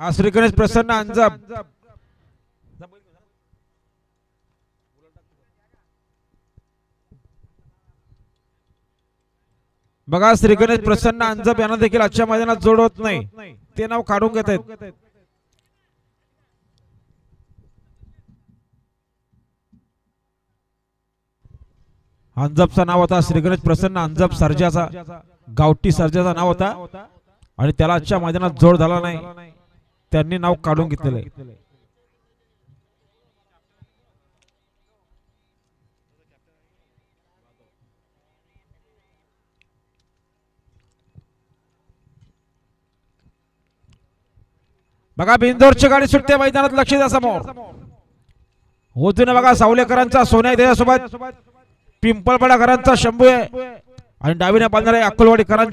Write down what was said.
श्री गणेश प्रसन्न अंजप बघा श्री गणेश प्रसन्न अंजप यांना देखील आजच्या मैदानात जोड होत नाही, ते नाव काढून घेत आहेत. अंजपचं नाव होता श्री गणेश प्रसन्न अंजप सर्जाचा, गावठी सर्जाचा नाव होता आणि त्याला आजच्या मैदानात जोड झाला नाही, त्यांनी नाव काढून घेतलेलं आहे. बघा बिंदोरची गाडी सुटते मैदानात, लक्ष द्या समोर. उजवीने बघा सावलेकरांचा सोन्या त्याच्यासोबत पिंपळपाडाकरांचा शंभू आहे आणि डावीने बांधणारे अक्कलवाडीकरांचा